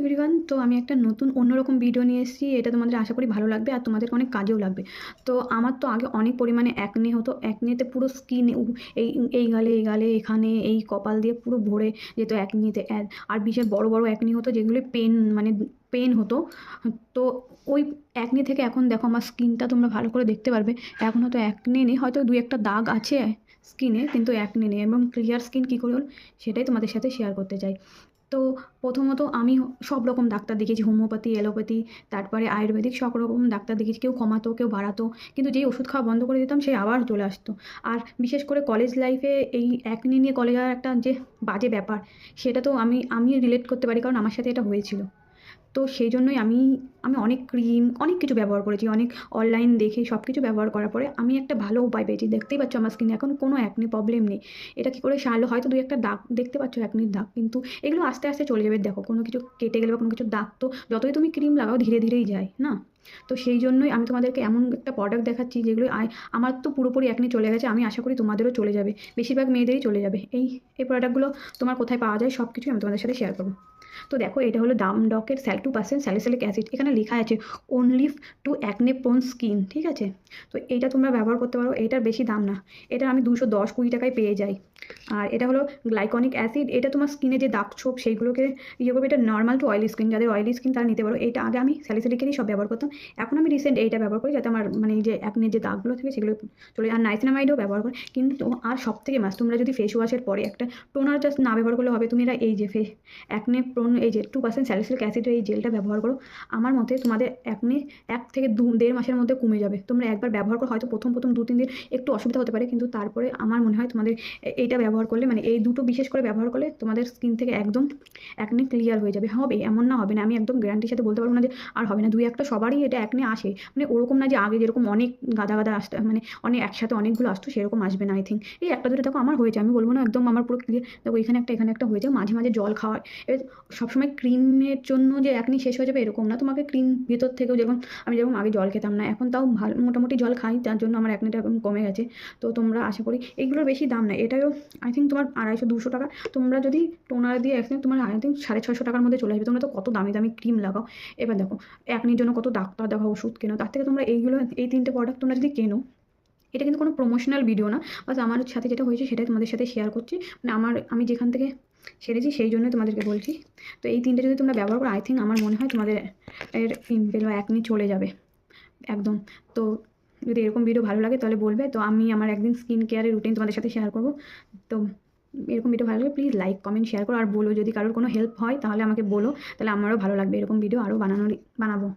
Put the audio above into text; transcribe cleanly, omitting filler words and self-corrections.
Everyone, তো আমি একটা নতুন অন্যরকম ভিডিও নিয়ে এসেছি। এটা তোমাদের আশা করি ভালো লাগবে আর তোমাদের অনেক কাজেও লাগবে। তো আমার তো আগে অনেক পরিমাণে অ্যাকনে হতো। অ্যাকনেতে পুরো স্কিন এই এই গালে এখানে এই কপাল দিয়ে পুরো ভরে যেত অ্যাকনিতে। আর বিশাল বড় বড় অ্যাকনি হতো, যেগুলি মানে পেন হতো। তো ওই অ্যাকনি থেকে এখন দেখো আমার স্কিনটা তোমরা ভালো করে দেখতে পারবে। এখন হয়তো অ্যাকনে নেই, হয়তো দুই একটা দাগ আছে স্কিনে, কিন্তু অ্যাকনে নেই এবং ক্লিয়ার স্কিন কী করে হল সেটাই তোমাদের সাথে শেয়ার করতে চাই। তো প্রথমত আমি সব রকম ডাক্তার দেখিয়েছি, হোমিওপ্যাথি, অ্যালোপ্যাথি, তারপরে আয়ুর্বেদিক, সব রকম ডাক্তার দেখিয়েছি। কেউ কমাতো, কেউ বাড়াতো, কিন্তু যেই ওষুধ খাওয়া বন্ধ করে দিতাম সেই আবার চলে আসতো। আর বিশেষ করে কলেজ লাইফে এই অ্যাকনি নিয়ে কলেজ যাওয়ার একটা যে বাজে ব্যাপার, সেটা তো আমি রিলেট করতে পারি, কারণ আমার সাথে এটা হয়েছিল। তো সেই জন্যই আমি আমি অনেক ক্রিম, অনেক কিছু ব্যবহার করেছি, অনেক অনলাইন দেখে সব কিছু ব্যবহার করার পরে আমি একটা ভালো উপায় পেয়েছি। দেখতেই পাচ্ছ আমার স্কিনে এখন কোনো অ্যাকনি প্রবলেম নেই। এটা কী করে সারলো, হয়তো দুই একটা দাগ দেখতে পাচ্ছ অ্যাকনির দাগ, কিন্তু এগুলো আস্তে আস্তে চলে যাবে। দেখো কোনো কিছু কেটে গেলে বা কোনো কিছু দাগ তো যতই তুমি ক্রিম লাগাও ধীরে ধীরেই যায় না। তো সেই জন্যই আমি তোমাদেরকে এমন একটা প্রোডাক্ট দেখাচ্ছি যেগুলো আমার তো পুরোপুরি অ্যাকনি চলে গেছে, আমি আশা করি তোমাদেরও চলে যাবে, বেশিরভাগ মেয়েদেরই চলে যাবে। এই প্রোডাক্টগুলো তোমার কোথায় পাওয়া যায় সব কিছুই আমি তোমাদের সাথে শেয়ার করবো। তো দেখো, এটা হলো ডামডকের 2% স্যালিসিলিক অ্যাসিড। এখানে লেখা আছে only to acne prone skin, ঠিক আছে? তো এইটা তোমরা ব্যবহার করতে পারো, এটার বেশি দাম না। এটা আমি 210-20 টাকায় পেয়ে যাই। আর এটা হলো গ্লাইকনিক অ্যাসিড। এটা তোমার স্কিনে যে দাগ ছোপ সেইগুলোকে ইয়ে করবে। এটা নর্মাল টু অয়েলি স্কিন, যাদের অয়েলি স্কিন তারা নিতে পারো। এটা আগে আমি স্যালিসিলিকেরই সব ব্যবহার করতাম, এখন আমি রিসেন্ট এইটা ব্যবহার করি, যাতে আমার মানে এই যে অ্যাকনের যে দাগগুলো থাকে সেগুলো চলে। আর নাইসিনামাইডও ব্যবহার করি। কিন্তু আর সব থেকে মাস্ট, তোমরা যদি ফেস ওয়াশের পরে একটা টোনার জাস্ট না ব্যবহার করলে হবে, তুমি এরা এই যে অ্যাকনে প্রোন এই যে 2% স্যালিসিলিক অ্যাসিডের এই জেলটা ব্যবহার করো। আমার মতে তোমাদের অ্যাকনে 1 থেকে 1.5 মাসের মধ্যে কমে যাবে। তোমরা একবার ব্যবহার করো, হয়তো প্রথম 2-3 দিন একটু অসুবিধা হতে পারে, কিন্তু তারপরে আমার মনে হয় তোমাদের এইটা ব্যবহার করলে, মানে এই দুটো বিশেষ করে ব্যবহার করলে তোমাদের স্কিন থেকে একদম অ্যাকনে ক্লিয়ার হয়ে যাবে। হবে এমন না হবে না, আমি একদম গ্যারান্টির সাথে বলতে পারবো না যে আর হবে না। দুই একটা সবারই এটা অ্যাকনে আসে, মানে ওরকম না যে আগে যেরকম অনেক গাদা গাদা আসতে, মানে অনেক একসাথে অনেকগুলো আসতো, সেরকম আসবে না। আই থিঙ্ক এই একটা দুটো দেখো আমার হয়েছে, আমি বলবো না একদম আমার পুরো ক্লিয়ার। দেখো এখানে একটা হয়েছে, মাঝে মাঝে জল খাওয়া। এবার সবসময় ক্রিমের জন্য যে একনি শেষ হয়ে যাবে এরকম না, তোমাকে ক্রিম ভেতর থেকেও, যেমন আমি যেরকম আগে জল খেতাম না, এখন তাও ভালো মোটামুটি জল খাই, তার জন্য আমার একনিটা এখন কমে গেছে। তো তোমরা আশা করি, এইগুলোর বেশি দাম না, এটাও আই থিঙ্ক তোমার 250-200 টাকা। তোমরা যদি টোনার দিয়ে একদিন তোমার আই থিঙ্ক 650 টাকার মধ্যে চলে আসবে। তোমরা তো কত দামি দামি ক্রিম লাগাও। এবার দেখো একনির জন্য কত ডাক্তার দেখাও, ওষুধ কেনো, তার থেকে তোমরা এই 3টে প্রোডাক্ট তোমরা যদি কেনো, এটা কিন্তু কোনো প্রমোশনাল ভিডিও না, বাস আমার সাথে যেটা হয়েছে সেটাই তোমাদের সাথে শেয়ার করছি। মানে আমি যেখান থেকে সেরেছি সেই জন্য তোমাদেরকে বলছি। তো এই 3টে যদি তোমরা ব্যবহার করো, আই থিঙ্ক আমার মনে হয় তোমাদের পিম্পল বা অ্যাকনি চলে যাবে একদম। তো যদি এরকম ভিডিও ভালো লাগে তাহলে বলবে, তো আমি আমার একদিন স্কিন কেয়ারের রুটিন তোমাদের সাথে শেয়ার করবো। তো এরকম ভিডিও ভালো লাগে প্লিজ লাইক কমেন্ট শেয়ার করো, আর বলো যদি কারোর কোনো হেল্প হয় তাহলে আমাকে বলো, তাহলে আমারও ভালো লাগবে এরকম ভিডিও আরও বানাবো।